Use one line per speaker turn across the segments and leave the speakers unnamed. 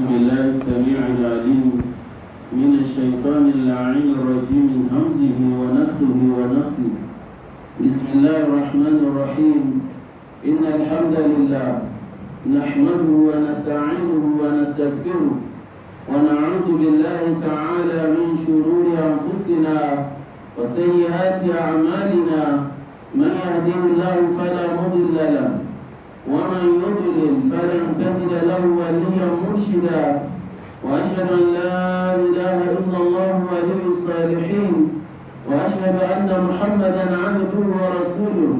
بالله السميع العليم من الشيطان اللعين الرجيم من همزه ونفخه ونفخه. بسم الله الرحمن الرحيم. إن الحمد لله نحمده ونستعينه ونستغفره ونعوذ بالله تعالى من شرور أنفسنا وسيئات أعمالنا. من يهده الله فلا مضل له ومن يضلل فلن تجد له وليا مرشدا. واشهد ان لا اله الا الله ولي الصالحين واشهد ان محمدا عبده ورسوله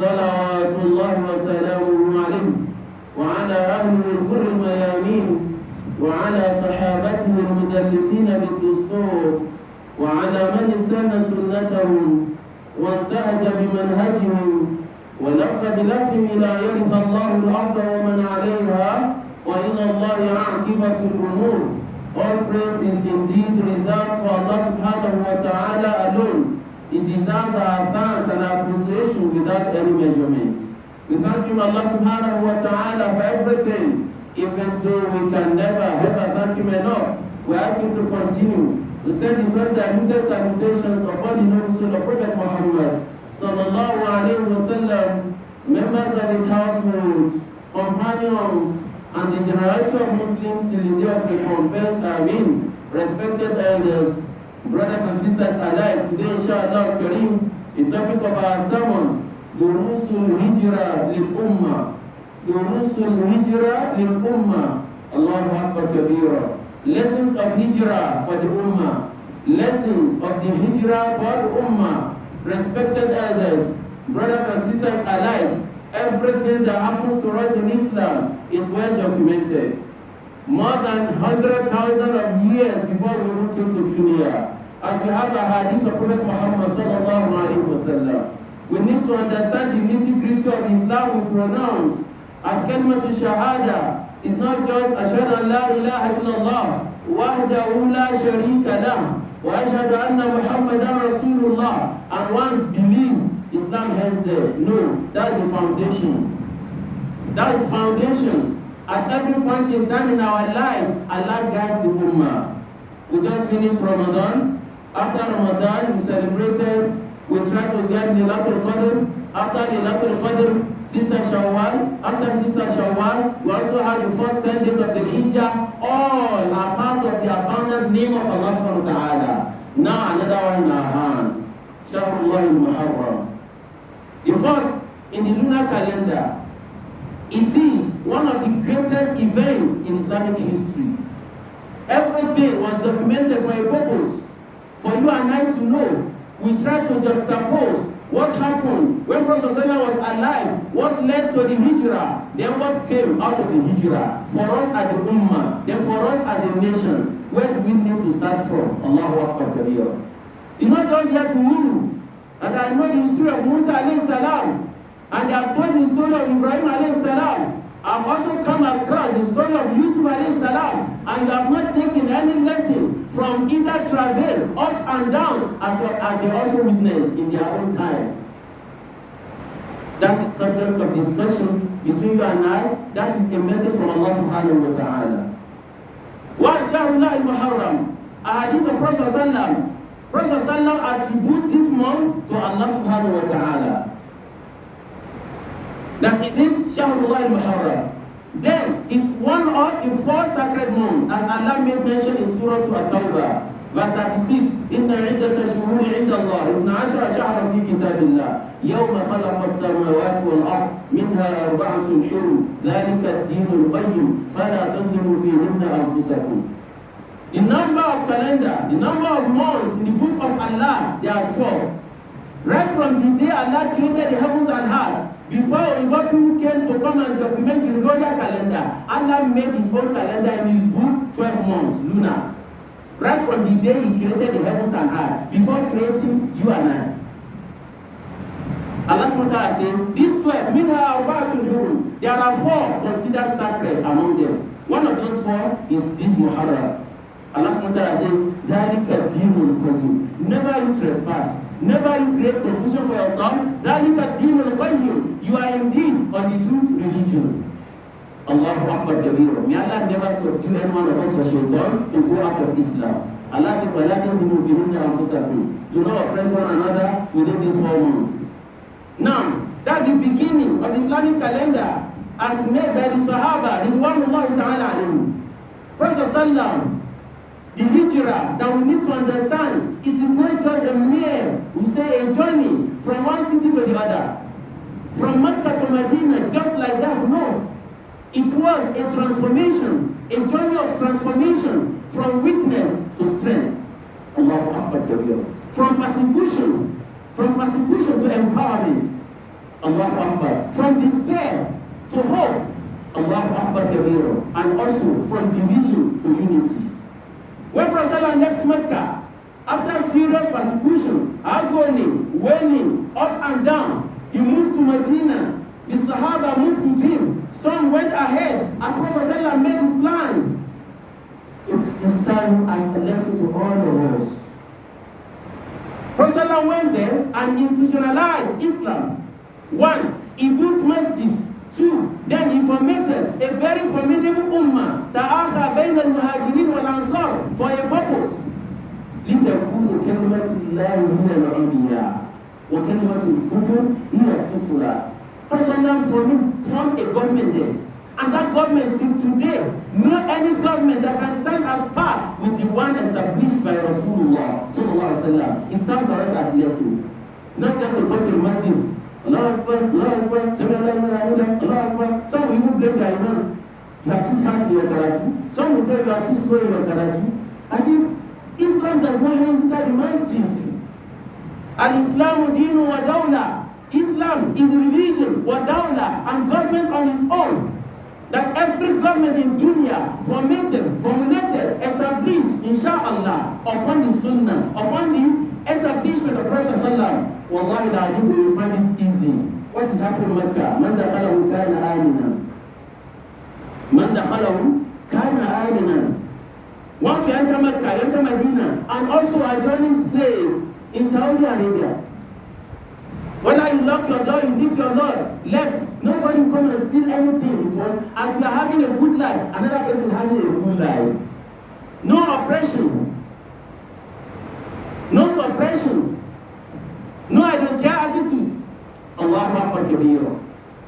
صلوات الله وسلامه عليه وعلى اهله الغر الميامين وعلى صحابته المدلسين بالدستور وعلى من استنى سنتهم وانتهج بمنهجهم ولف بلفهم إلى يرث الله الأرض ومن عليها وإلى الله عاقبة الأمور. All praise is indeed reserved for Allah subhanahu wa ta'ala alone. He deserves our thanks and appreciation without any measurement. We thank Him, Allah subhanahu wa ta'ala, for everything, even though we can never ever thank Him enough. We ask Him to continue to send His undiluted salutations upon the noble soul of Prophet Muhammad sallallahu alayhi wa sallam, members of his household, companions, and the generality of Muslims till the day of recompense. Ameen. Respected elders, brothers and sisters alike, today inshallah Kareem, the topic of our sermon, Durusul Hijra lil Ummah. Durusul Hijra lil Ummah. Allahu Akbar Kabira. Lessons of Hijrah for the Ummah. Lessons of the Hijrah for the Ummah. Respected elders, brothers and sisters alike, everything that happens to us in Islam is well documented. More than 100,000 of years before we even came to dunya, as we have a hadith of Prophet Muhammad sallallahu alaihi wasallam, we need to understand the nitty-gritty of Islam we pronounce as kalimat shahada is not just ashhadu an la ilaha illallah wahdahu la sharika lah wa ashhadu anna Muhammadan Rasulullah, and one believes Islam ends there. No, that's the foundation. That's the foundation. At every point in time in our life, Allah guides the Ummah. We just finished Ramadan. After Ramadan, we celebrated, we tried to get Laylatul Qadr. After Laylatul Qadr, Sita Shawwal. After Sita Shawwal, we also had the first 10 days of the Hijjah. All are part of the abundant name of Allah subhanahu wa ta'ala. Now another one in our hand. Shahrullah al-Muharram. The first in the lunar calendar. It is one of the greatest events in Islamic history. Everything was documented for a purpose. For you and I to know. We try to juxtapose what happened when Prophet was alive, what led to the Hijrah, then what came out of the Hijrah. For us as the Ummah, then for us as a nation, where do we need to start from? Allahu Akbar Kabir. It's not just here to you. And I know the story of Musa alayhi salam, and I have told the story of Ibrahim alayhi salam. I've also come across the story of Yusuf alayhi salam, and I have not taken any lesson from either travel, up and down, as they also witnessed in their own time. That is subject of discussion between you and I. That is a message from Allah subhanahu wa ta'ala. Wa Shahrullah al-Muharram, a hadith of Prophet sallam. Prophet sallam attributes this month to Allah subhanahu wa ta'ala. That it is Shahrullah al-Muharram. Then it's one of the four sacred months, as Allah made mention in Surah At-Tawbah, verse 36. Inna iddata shuhuri inda Allah, ibn ashara shahra fi kitabillah, yawma khalaqa as-samawati wal-ard, minha arba'atun hurum, dhalika ad-dinu al-qayyim, fala tadlimu fihinna anfusakum. The number of calendar, the number of months in the book of Allah, they are 12. Right from the day Allah created the heavens and earth, before people came to come and document the Gregorian calendar, Allah made His own calendar in His book 12 months, lunar. Right from the day He created the heavens and earth, before creating you and I. Allah subhanahu wa ta'ala says, these 12, minha arba'atun hurum, there are 4 considered sacred among them. One of those 4 is this Muharram. Allah subhanahu wa ta'ala says, dhalika ad-dinul qayyim. Never you trespass. Never you create confusion for yourself. Dhalika ad-dinul qayyim. You are indeed on the true religion. Allahu Akbar Kabira. May Allah never subdue any one of us for shaitan to go out of Islam. Allah says, وَلَا تَنْظِمُوا فِيهِنَّ أَنفُسَكُمْ. Do not oppress one another within these 4 months. Now, that's the beginning of the Islamic calendar as made by the Sahaba, Ridwanullahi ta'ala alayhim. Prophet Sallam, the hijrah that we need to understand, it is not just a mere, we say, a journey from one city to the other. From Mecca to Medina, just like that, no. It was a transformation, a journey of transformation from weakness to strength. Allahu Akbar Kabir. From persecution to empowerment. Allahu Akbar. From despair to hope. Allahu Akbar Kabir. And also from division to unity. When Prophet left Mecca, after serious persecution, agony, wailing, up and down, he moved to Medina. The Sahaba moved with him. Some went ahead as Prophet made his plan. It served as a lesson to all of us. Prophet went there and institutionalized Islam. 1. He built masjid. 2. Then he formated a very formidable ummah, ta'akha bayna al-muhajirin wal-ansar, for a purpose. لِتَكُونُ كَلِمَةُ اللَّهِ هِيَ الْعُلْيَا وَكَلِمَةُ الْكُفْرِ هِيَ السُّفْلَى. President formed a government there. And that government till today, no any government that can stand at par with the one established by Rasulullah sallallahu alaihi wasallam. It serves us as lesson. Not just about the masjid. Allah Akbar, Allah Akbar, Allah Akbar. Some will even blame the Imam. You are too fast in your karatu. Some will tell you are too slow in your karatu. As if Islam does not end inside the masjid. Al-Islamu dinu wa dawla. Islam is religion, wa dawla, and government on its own. That every government in dunya formulated, established, inshallah, upon the sunnah, upon the establishment of Prophet sallallahu. Wallahi la we will find it easy. What is happening in Mecca? Man dakhalahu kana aminan. Man dakhalahu kana aminan. Once you enter Mecca, you enter Medina, and also adjoining states in Saudi Arabia. Whether you lock your door, you dip your door left, nobody will come and steal anything, because as you are having a good life, another person is having a good life. No oppression, no suppression, no I don't care attitude. Allahu Akbar Kabir.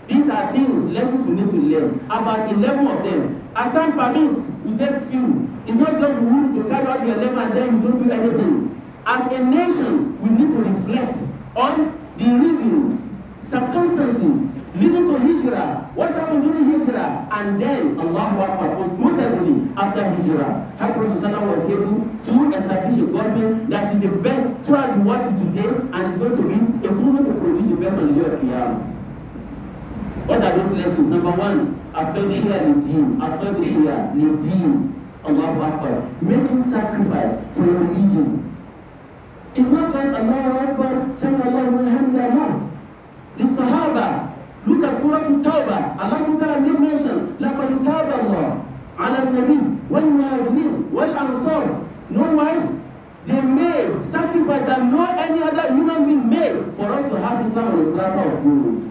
These are things, lessons we need to learn. About 11 of them. As time permits, we take few. It's not just rule to carry out the 11 and then you don't do anything. As a nation, we need to reflect on the reasons, circumstances leading to hijrah, what happened during hijrah, and then Allahu Akbar, postmodernly after hijrah, how Prophet was able to establish a government that is the best throughout the world today and is going to be able to produce the best on the day of Qiyamah. What are those lessons? Number 1, At-Tadhiyya lid-Din, Allahu Akbar, making sacrifice for your religion. It's not just Allahu Akbar, Sallallahu Alaihi Wasallam. The Sahaba, look at Surah At-Tawbah. Allah Subhanahu wa ta'ala did mention, لَقَدْ تَابَ اللَّهُ عَلَى النَّبِيِّ وَالْمُهَاجِرِينَ وَالْأَنصَارِ. Know why? They made sacrifice that no any other human being made for us to have Islam on the platter of gold.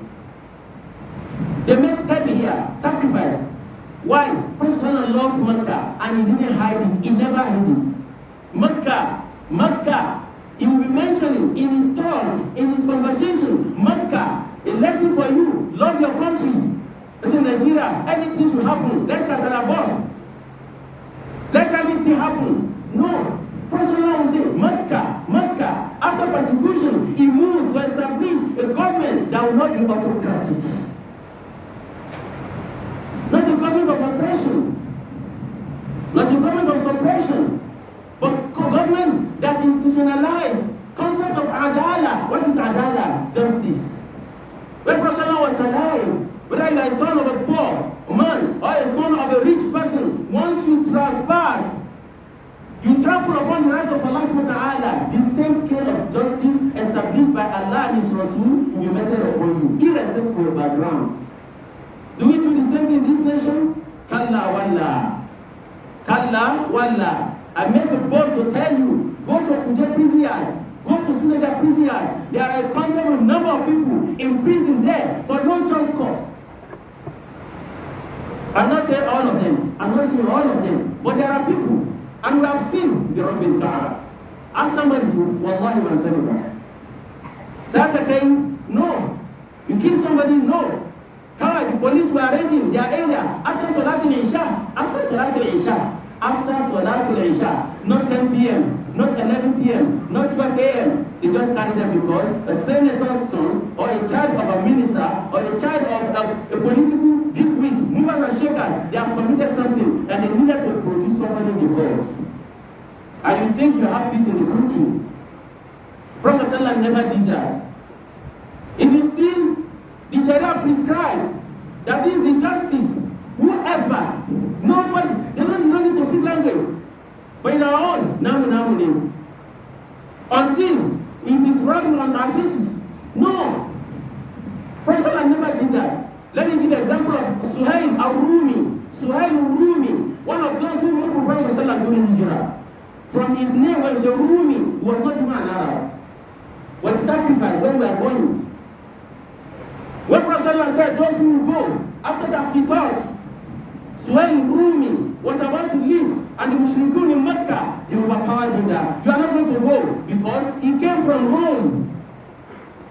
They made tadhiyya, sacrifice. Why? Prophet loved Mecca and he didn't hide it. He never hid it. Mecca. He will be mentioning in his talk, in his conversation, Mecca, a lesson for you. Love your country. Listen, Nigeria, anything should happen. Let's cut our boss. Let everything happen. No. Prophet will say, Mecca. After persecution, he moved to establish a government that will not be autocratic. Not the government of oppression, not the government of suppression, but government that institutionalized concept of adala. What is adala? Justice. When Prophet was alive, whether you are a son of a poor man or a son of a rich person, once you trespass, you trample upon the right of Allah subhanahu wa ta'ala. The same scale of justice established by Allah and His Rasul will be meted upon you, irrespective of your background. Do we do the same thing in this nation? Kalla walla. I make a bold to tell you, go to Kuje prison yard, go to Suleja prison yard. There are a countable number of people in prison there for no just cause. I'm not saying all of them. I'm not saying all of them. But there are people, and we have seen the Rabbil Ta'ala. Ask somebody to, Wallahi man said that. Zakatayim, no. You kill somebody, no. How the police were raiding their area after Salatul Isha. After Salatul Isha. After Salatul Isha. Not 10 p.m., not 11 p.m., not 12 a.m. They just carried them because a senator's son or a child of a minister or a child of a political bigwig, movers and shakers, they have committed something and they needed to produce somebody in the court. And you think you have peace in the country. Prophet Sallallahu never did that. If you still, the Sharia prescribes that is the justice, whoever, nobody, they don't need to speak language. But in our own, namu, until it is running on our faces. No. Prophet never did that. Let me give an example of Suhail al-Rumi. Suhail al-Rumi, one of those who moved from Prophet Sallallahu during Hijrah. From his name was a Rumi, who was not even an Arab. Was sacrificed when we are going. When Prophet said, those who will go, after that he thought, Suhail Rumi was about to leave, and the Mushrikun in Mecca, they overpowered him that you are not going to go, because he came from Rome,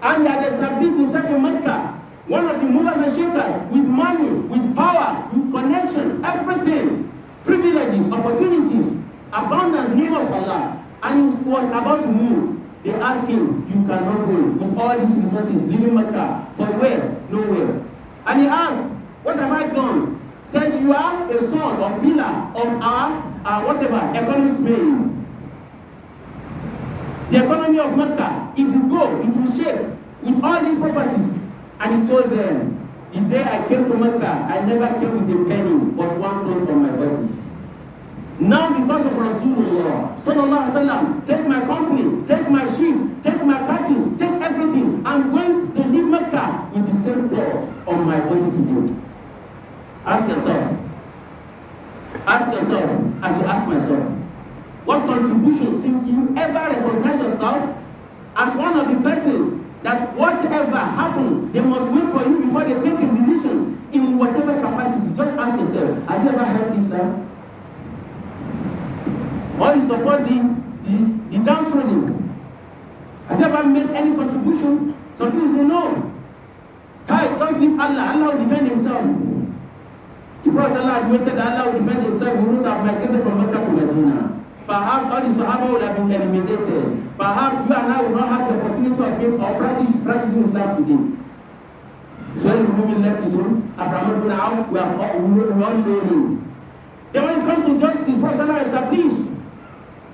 and he had established himself in Mecca. One of the movers and shakers, with money, with power, with connection, everything, privileges, opportunities, abundance, name of Allah, and he was about to move. They asked him, you cannot go with all these resources, leaving Mecca. For where? Nowhere. And he asked, what have I done? Said, you are a son or pillar of our whatever, economic pain. The economy of Mecca, if you go, it will shake with all these properties. And he told them, the day I came to Mecca, I never came with a penny, but one cloth on my body. Now because of Rasulullah Sallallahu Alaihi Wasallam, take my company, take my sheep, take my cattle, take everything. I'm going to leave Mecca with the same cloth on my body today. Ask yourself, as you ask myself, what contribution, since you ever recognize yourself as one of the persons that whatever happens, they must wait for you before they take a decision in whatever capacity. Just ask yourself, have you ever heard Islam? Or you support the downtrodden? Have you ever made any contribution? Some people say no. Don't leave Allah. Allah will defend himself. The Prophet Allah admitted that Allah will defend himself. We would have migrated from Mecca to Medina. Perhaps all the Sahaba would have been eliminated. Perhaps you and I would not have the opportunity of being or practicing Islam today. So when the woman left his home, Abraham ibn Auf, we all know him. Then when it comes to justice, Prophet Allah established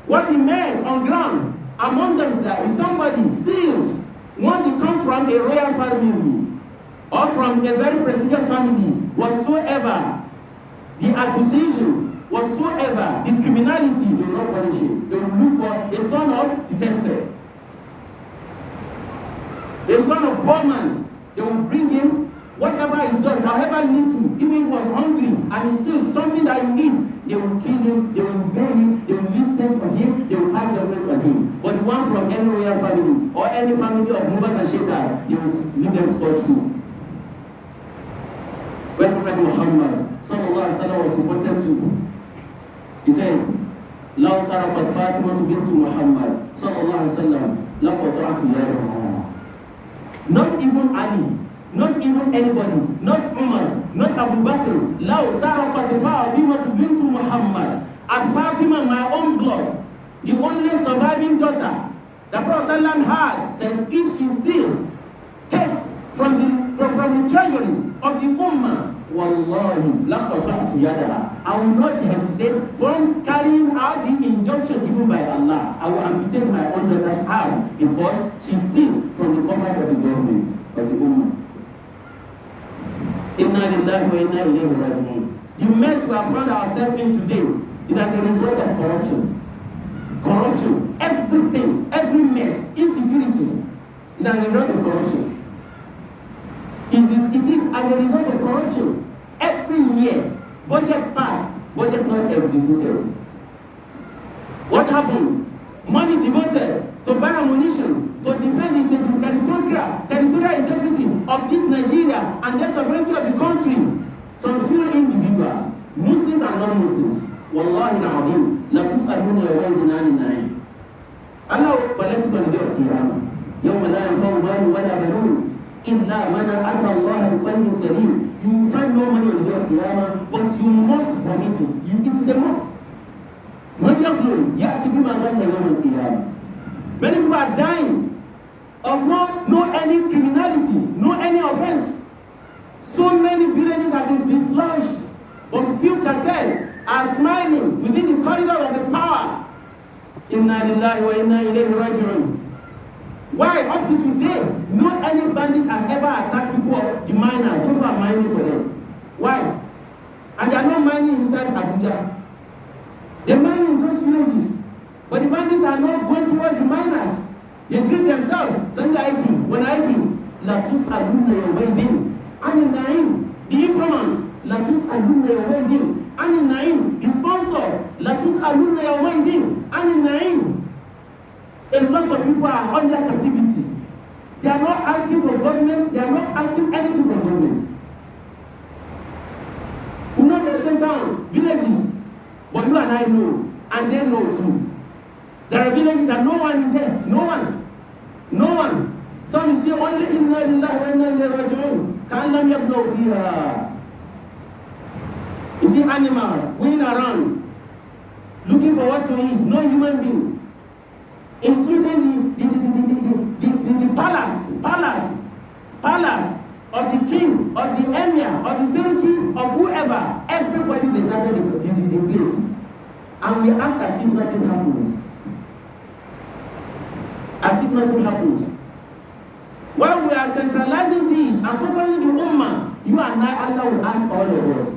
what he meant on ground among them, that if somebody steals, once he comes from a royal family or from a very prestigious family, whatsoever the accusation, whatsoever the criminality, they will not punish him. They will look for a son of the tested, a son of poor man. They will bring him whatever he does, however little, even if he was hungry and he steals something that you eat. They will kill him, they will bury him, they will listen to him, they will have judgment on him. But one from any royal family or any family of movers and shakers, they will leave them scot-free. When Prophet Muhammad Sallallahu Alaihi Wasallam was reported to, he says, لو سرقت فاطمة بنت محمد صلى الله عليه وسلم لقطعت يدها. Not even Ali, not even anybody, not Umar, not Abu Bakr. لو سرقت فاطمة بنت محمد. And Fatima, my own blood, the only surviving daughter, the Prophet had said, if she still takes from the treasury of the Ummah, Wallahi, laqata'tu yadaha. I will not hesitate from carrying out the injunction given by Allah. I will amputate my own daughter's hand because she steals from the coffers of the government of the Ummah. Inna lillahi wa inna ilayhi raji'un. The mess we have found ourselves in today is as a result of corruption. Corruption, everything, every mess, insecurity is as a result of corruption. It is as a result of corruption. Every year, budget passed, budget not executed. What happened? Money devoted to buy ammunition, to defend the territorial integrity of this Nigeria and the sovereignty of the country. some few individuals, Muslims and non-Muslims, wallahi al-azim, la tus'aluna yawma idhin 'anil Allah will collect on the day of Qiyamah. يوم لا ينفع مال ولا بنون إلا من أتى الله بقلب سليم. You will find no money on the day of Qiyamah, but you must vomit it. It is a must. When you are glory, يأتي بما غنى يوم القيامة. Many people are dying of no any criminality, no any offense. So many villages have been dislodged, but few cartel are smiling within the corridor of the power. Inna lillahi wa inna ilayhi raji'un. Why? Up to today, no any bandit has ever attacked people, the miners, those who are mining for them. Why? And they are not mining inside Abuja. They mine in those villages. But the bandits are not going towards the miners. They greet themselves. Send ID. When ID, Latus Alumna Yawedin. And in Naim, the informants, Latus Alumna Yawedin. And in Naim, the sponsors, Latus Alumna Yawedin. And in Naim, a lot of people are under captivity. They are not asking for government. They are not asking anything from government. We not mention towns, villages, but you and I know, and they know too. There are villages that no one is there. No one. No one. Some say only inna lillahi wa inna ilayhi raji'un. Ka'an lam yabnu fiha. You see animals going around looking for what to eat. No human being. Including the palace of the king, of the emir, of the seriki, of whoever. Everybody deserted the place. And we act as if nothing happens. As if nothing happens. While we are centralizing this and focusing the ummah, you and I, Allah will ask all of us.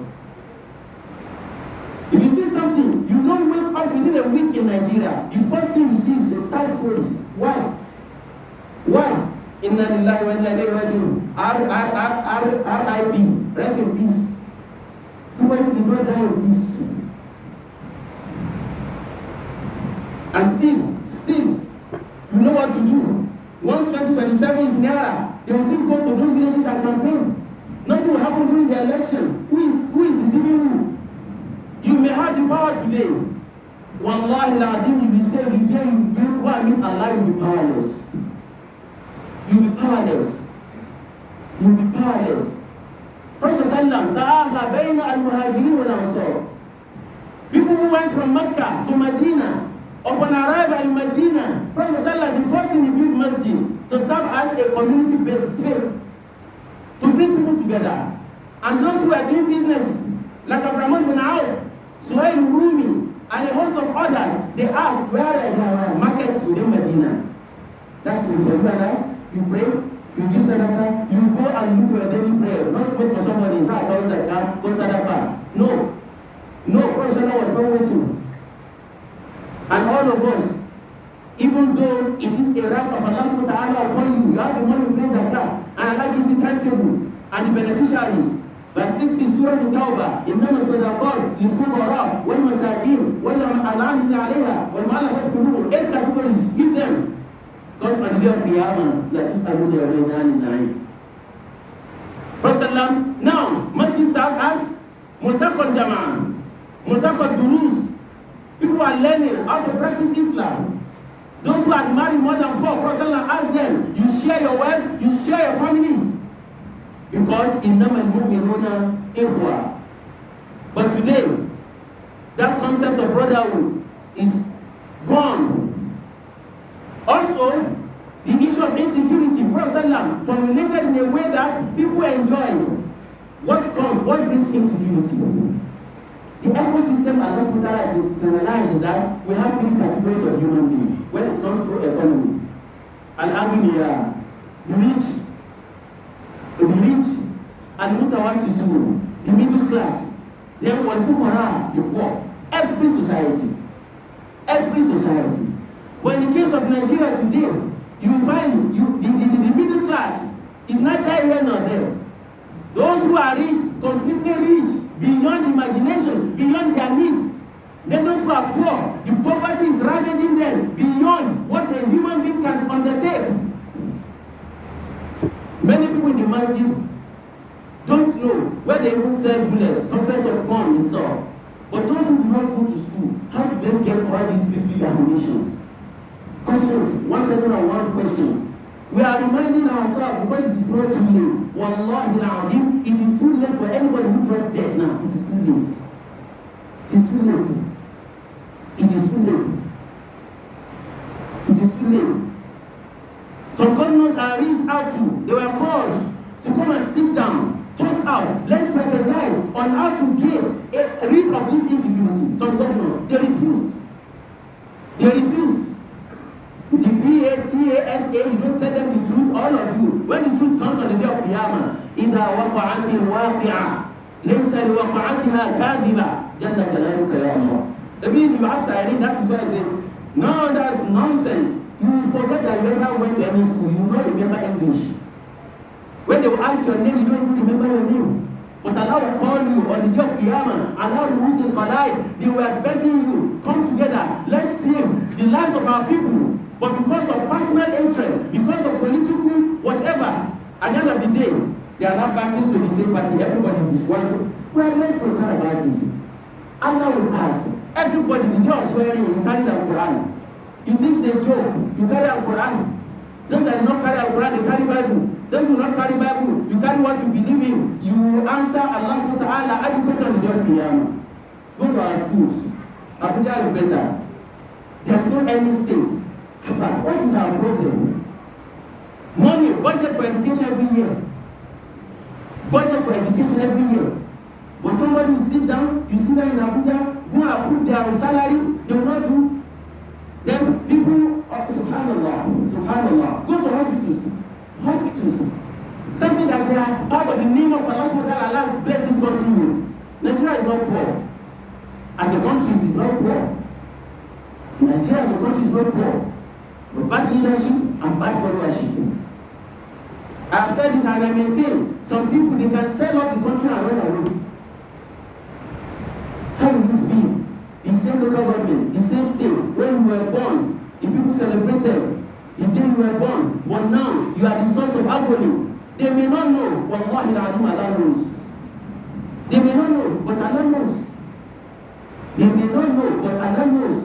If you see something, you don't wake up within a week in Nigeria, the first thing you see is a sad story. Why? Why? Inna lillahi wa inna ilayhi raji'un. R.I.P. Rest in peace. Nobody did not die in peace. And still, you know what to do. Once 2027 is nearer, they will still go to those villages and campaign. Nothing will happen during the election. Who is deceiving you? You may have the power today. Wallahi al-Azim, you will say, you go and meet Allah, you will be powerless. You will be powerless. You will be powerless. Prophet Sallam, ta'aha bayna al-muhajirin wal-ansar. People who went from Mecca to Medina, upon arrival in Medina, Prophet Sallam, the first thing he built masjid to serve as a community-based faith, to bring people together. And those who are doing business, like Abraham bin Auf, Suhail Rumi, and a host of others, they ask where are the markets within Medina. That's the reason why you pray, you do sadaqah, you go and look for a daily prayer, not wait for somebody inside, go sadaqah. No. No, Prophet was not waiting. And all of us, even though it is a right of Allah subhanahu wa ta'ala upon you, you have the money to pay zakat, and Allah gives you timetable, and the beneficiaries. Verse 60, Surah Al-Tawbah, إنما الصدقات للفقراء والمساكين والعاملين عليها والمؤلفة قلوبهم. 8 categories, give them. Because on the day of Qiyamah, لا تسألون يومئذ عن النعيم. Prophet now, masjid serve as multaqal jama'ah, multaqal durus. People are learning how to practice Islam. Those who are married more than 4, Prophet ask them, you share your wealth, you share your families. Because إِنَّمَا الْمُؤْمِنُونَ إِخْوَةٌ. But today, that concept of brotherhood is gone. Also, the issue of insecurity, Prophet formulated in a way that people enjoy. What brings insecurity? The ecosystem Allah subhanahu wa ta'ala is internalized that we have 3 categories of human beings when it comes to economy. Al-Aghniya, the rich, and mutawassitun, the middle class. Then wal-fuqara, the poor. Every society. But in the case of Nigeria today, you find the middle class is not here nor there. Those who are rich, completely rich, beyond imagination, beyond their need. Then those who are poor, the poverty is ravaging them beyond what a human being can undertake. Many people in the masjid don't know where they even sell bullets, buckets of corn itself. But those who do not go to school, how do they get all these big ammunitions? Questions, one person or one question. We are reminding ourselves because it is not too late. Wallahi al-Azim, it is too late for anybody who dropped dead now. It is too late. It is too late. It is too late. It is too late. Some governors are reached out to. They were called to come and sit down, talk out. Let's strategize on how to get rid of this insecurity. Some governors, they refused. They refused. The PATASA, you don't tell them the truth, all of you. When the truth comes on the day of Qiyamah, إِذَا وَقَعَتِ الْوَاقِعَةِ لَيْسَ لِوَقَعَتِهَا كَاذِبَةٌ جَلَّ جَلَالُكَ يَا اللَّهُ. That means you have siren, that is why I say, no, that's nonsense. You will forget that you never went to any school. You will not remember English. When they will ask your name, you don't even remember your name. But Allah will call you on the day of Qiyamah. Allah will use it for life. They were begging you, come together. Let's save the lives of our people. But because of personal interest, because of political whatever, at the end of the day, they are not backing to the same party. Everybody is one. Well, let's concern about this. Allah will ask everybody, the day of swearing, you carry the Quran. You think it's a joke, you carry the Quran. Those that do not carry the Quran, they carry Bible. Those who do not carry Bible, you carry what you believe in. You answer Allah subhanahu wa ta'ala, educate on the day of Qiyamah. Go to our schools. Abuja is better. There's no any state. But what is our problem? Money, budget for education every year. Budget for education every year. But somebody will sit down, you sit down in Abuja, go and approve their salary, they will not do. Then people, subhanallah, go to hospitals. Something that they are part of the name of Allah subhanahu wa ta'ala, Allah bless this country with. Nigeria is not poor. As a country, it is not poor. Nigeria as a country is not poor. But bad leadership and bad followership. I have said this and I maintain some people they can sell out the country and run away. How do you feel? The same local government, the same state, when you were born, the people celebrated the day you were born, but now you are the source of agony. They may not know, wallahi Allah knows. They may not know, but Allah knows. They may not know, but Allah knows.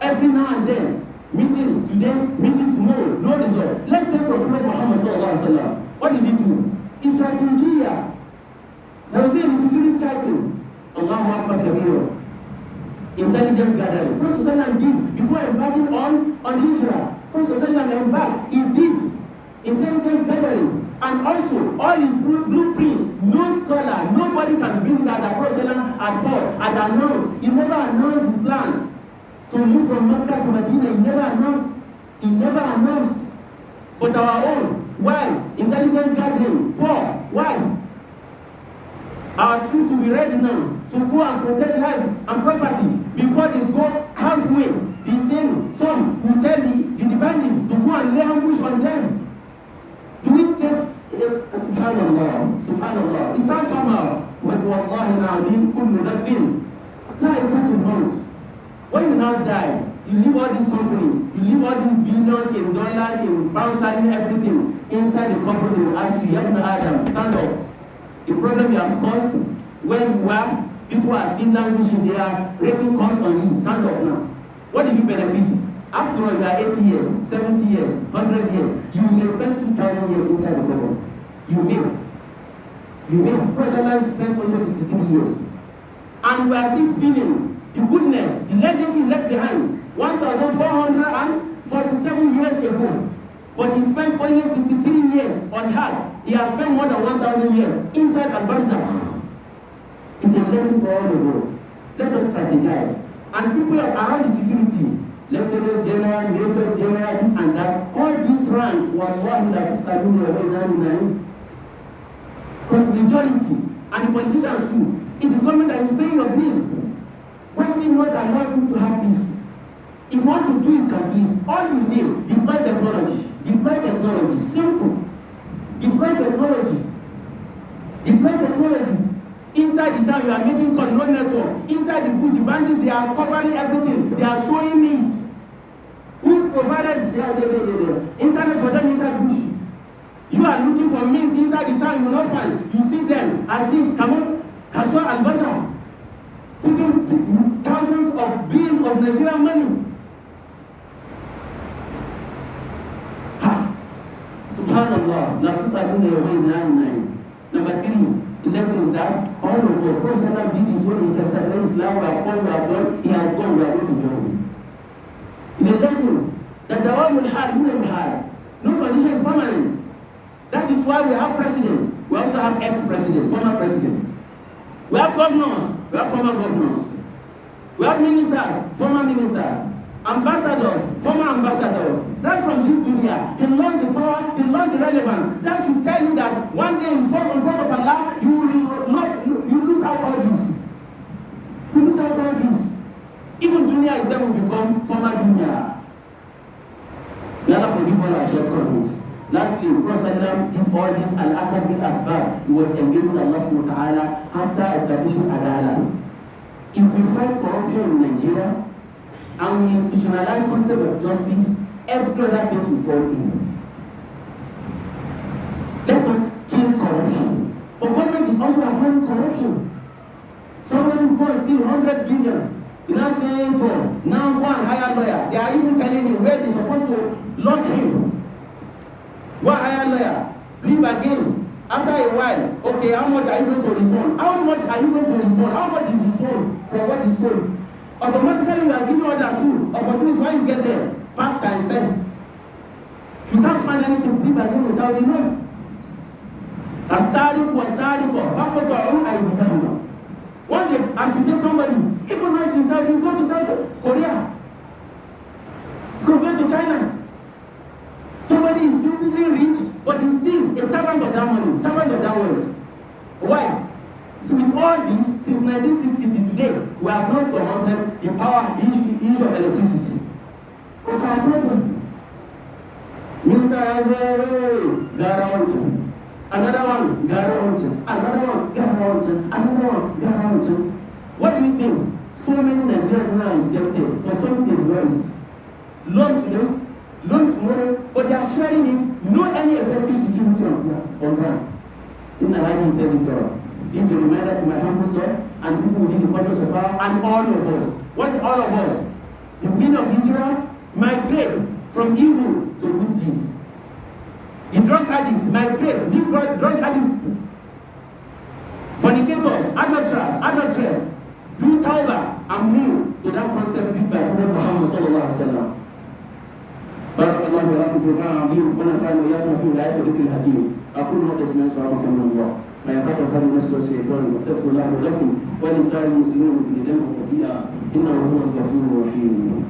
Every now and then, meeting today, meeting tomorrow, no result. Let's take from Prophet Muhammad sallallahu alaihi wasallam. What did he do? It's strategy. There was a security cycle. Allahu Akbar Kabir. Intelligence gathering. Prophet sallallahu did before embarking on Israel. Prophet sallallahu embarked. He did intelligence gathering. And also, all his blueprints, no scholar, nobody can bring that the Prophet at all had announced. He never announced his plan to move from Mecca to Medina. He never announced. But our own, why? Intelligence gathering, poor, why? Our troops will be ready now to go and protect lives and property before they go halfway. The same, some will tell the bandits to go and lay ambush on them. Do we get subhanallah? It sounds somehow, but wallahi na'adim kullu nafsin la yakun maut. When you now die, you leave all these companies, you leave all these billions in dollars, in pounds, everything inside the company. They will ask you, Ibn Adam, stand up. The problem you have caused when you are, people are still languishing, they are raking costs on you. Stand up now. What did you benefit? After all, you are 80 years, 70 years, 100 years. You may spend 2,000 years inside the company. You may. Personally spend only 63 years. And we are still feeling the goodness, the legacy left behind 1,447 years ago. But he spent only 63 years on earth. He has spent more than 1,000 years inside Al-Barzakh. It's a lesson for all the world. Let us strategize. And people around the security, Lieutenant General, Major General, this and that, all these ranks, wallahi la tusabuni wa bainani. Because majority and the politicians too, it is government that is paying your bill. Why do you not allow people to have peace? If you want to do it, can be. All you need, deploy technology. Deploy technology. Simple. Deploy technology. Deploy technology. Inside the town, you are making call, no network. Inside the bush, the bandits, they are covering everything. They are showing it. Who provided the internet for them inside the bush? You are looking for meat inside the town, you will not find. You see them as if, come on, Kaswa Al-Bashar, putting thousands of bills of Nigerian money. Subhanallah, la tusabuna yawmayn 99. Number 3, the lesson is that all of us, Prophet did his own intercession, Islam, we have come, we have done, he has gone, we are going to join him. It's a lesson that the one will have, no condition is permanent. That is why we have president. We also have ex-president, former president. We have governors, we have former governors. We have ministers, former ministers. Ambassadors, former ambassadors. That's from this dunya. He lost the power, he lost the relevance. That should tell you that one day in front of Allah, you lose out all this. You lose out all this. Even dunya itself will become former dunya. May Allah forgive all our shortcomings. Lastly, Prophet did all this al-akhar bil asbab. He was engaging Allah subhanahu wa ta'ala after establishing Adala. If we fight corruption in Nigeria, and we institutionalize concept of justice, every other thing will fall in. Let us kill corruption. But government is also avoiding corruption. Somebody who goes steal 100 billion. You know saying, now go and hire a lawyer. They are even telling you where they're supposed to lock him. Go and hire a lawyer. Leave again. After a while, okay, how much are you going to return? How much are you going to return? How much is his phone for what is told? Automatically, we are giving others too opportunities when you get there. Back times 10. You can't find anything to again without the money. Asariq was Sariq, Fakoto, I remember. One day, amputate somebody, even when it's inside, you go to South Korea. You go to China. Somebody is still rich, but he's still a servant of that money, servant of that wealth. Why? So with all this, since 1960 to today, we have not surmounted the power issue of electricity. What's our problem? Minister has another one, another one. What do you think? So many Nigerians now are indebted for something they want. Loan today, loan tomorrow, but they are sharing it, no any effective security on ground. In the lighting territory. It's a reminder to my humble self and people within the corners of power and all of us. What's all of us? The men of Israel migrate from evil to good deed. The drug addicts migrate, new drug addicts, fornicators, adulterers, do tawbah and move to that concept built by Prophet Muhammad sallallahu alaihi wasallam. بارك الله لكم في القرآن العظيم ونفعني وإياكم في الآيات والذكر الحكيم. أقول ما تسمعون سبحانك من الله. ما يخاف خير النفس والشيطان واستغفر الله لكم ولسائر المسلمين في ذنب الخطيئة إنه هو الغفور الرحيم.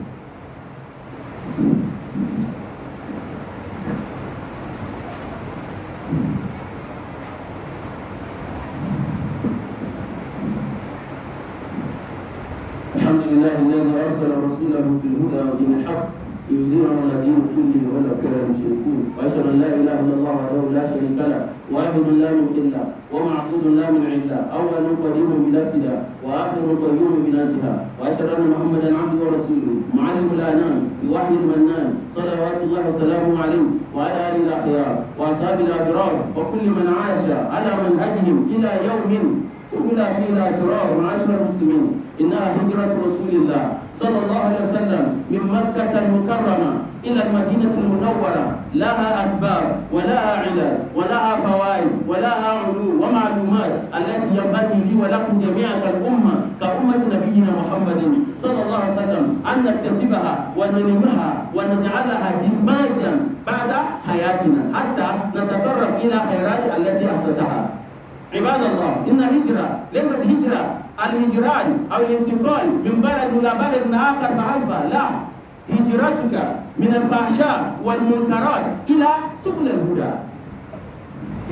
الحمد لله الذي أرسل رسوله بالهدى ودين الحق يظهره على دين كله ولو كره المشركون واشهد ان لا اله الا الله وحده لا شريك له واحد لا مضل له ومعبود لا منعم له اول قديم بلا ابتداء واخر قيوم بلا انتهاء واشهد ان محمدا عبده ورسوله معلم الانام بوحي المنان صلوات الله وسلامه عليه وعلى اله الاخيار واصحابه الابرار وكل من عاش على منهجهم الى يوم تولى فيه الاسرار معاشر المسلمين انها هجره رسول الله صلى الله عليه وسلم من مكة المكرمة إلى المدينة المنورة لها أسباب ولها علل ولها فوائد ولها علوم ومعلومات التي ينبغي لي ولكم جميعا كأمة نبينا محمد صلى الله عليه وسلم أن نكتسبها وننمها ونجعلها دماجا بعد حياتنا حتى نتقرب إلى خيرات التي أسسها. عباد الله إن هجرة ليست هجرة الهجران أو الانتقال من بلد إلى بلد آخر فحسب، لا، هجرتك من الفحشاء والمنكرات إلى سبل الهدى،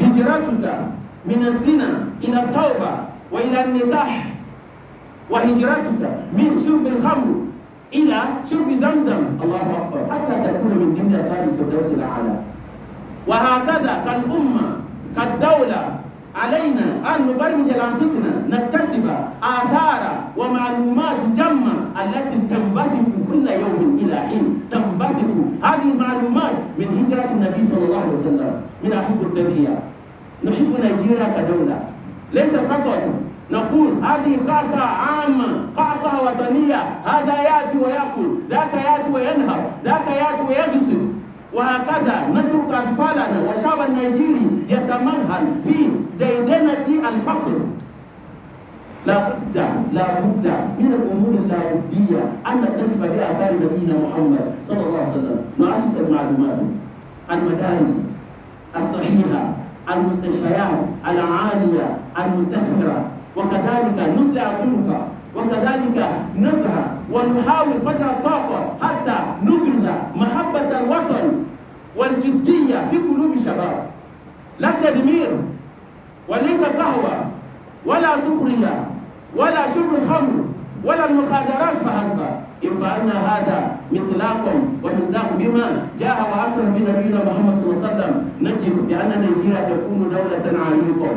هجرتك من الزنا إلى التوبة وإلى النكاح، وهجرتك من شرب الخمر إلى شرب زمزم، الله أكبر، حتى تكون من ضمن أصحاب الفردوس الأعلى. وهكذا كالأمة كالدولة علينا أن نبرمج لأنفسنا نكتسب آثار ومعلومات جمة التي تنبثق كل يوم إلى حين، تنبثق هذه المعلومات من هجرة النبي صلى الله عليه وسلم من أحب التدهية. نحب نيجيريا كدولة، ليس فقط نقول هذه قعقعة عامة، قعقعة وطنية، هذا يأتي ويأكل، ذاك يأتي وينهب، ذاك يأتي ويغسل، وهكذا نترك أطفالنا والشعب النيجيري يتمهل في ديدنة الفقر. لا بد من الأمور اللابدية أن نكتسب بآثار نبينا محمد صلى الله عليه وسلم. نؤسس المعلومات، المدارس الصحيحة، المستشفيات العالية المستثمرة، وكذلك نصلح الطرق، وكذلك نزرع ونحاول قدر الطاقة حتى نبرز محبة الوطن والجدية في قلوب الشباب. لا تدمير، وليس قهوة ولا سكرية ولا شرب الخمر ولا المخدرات فحسب. إن فعلنا هذا مطلقا ومصداق بما جاء وأسر بنبينا محمد صلى الله عليه وسلم، نجد بأن نيجيريا تكون دولة عريقة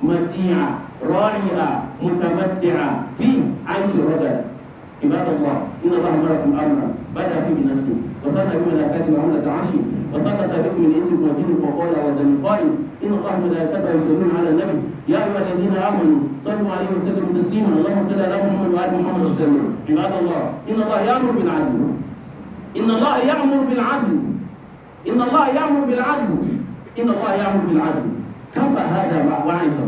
متيعة راعية متمتعة في عيش الرجل. عباد الله، إن الله أمركم أمرا بدأ فيه بنفسه وثنى بملائكته وعملة عرشه وثلث بكم من إنس وجن وقال وزن قائل إن الله ملائكته يصلون على النبي يا أيها الذين آمنوا صلوا عليه وسلموا تسليما اللهم صل على محمد وآل محمد وسلم. عباد الله، إن الله يأمر بالعدل، إن الله يأمر بالعدل، إن الله يأمر بالعدل، إن الله يأمر بالعدل. كفى هذا وعظا.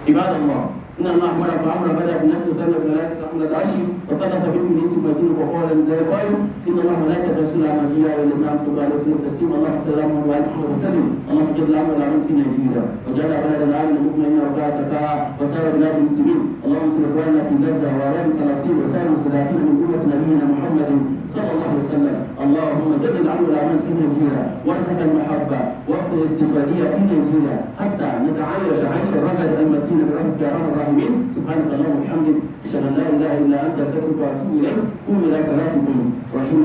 عباد الله، إن الله أمركم أمرا بدأ بنفسه وسلم بملائكته وعملة عرشه وثلث بكم من إنس وجن وقال زي قائل إن الله ملائكته يصلون على النبي يا أيها الذين آمنوا صلوا عليه وسلموا تسليما اللهم صل على محمد وآل محمد وسلم. اللهم اجعل الأمر والعمل في نيجيريا وجعل بلدنا آمنا مطمئنا رخاء سخاء وسائر بلاد المسلمين. اللهم انصر إخواننا في غزة وأرام فلسطين وسائر المستضعفين من أمة نبينا محمد صلى الله عليه وسلم. اللهم جدد الأمر والعمل في نيجيريا وارزق المحبة واقف الاقتصادية في نيجيريا حتى نتعايش عيش الرغد المتين برحمتك يا أرحم الراحمين. سبحانك اللهم وبحمدك أشهد أن لا إله إلا أنت أستغفرك وأتوب إليك. قوموا إلى صلاتكم رحمة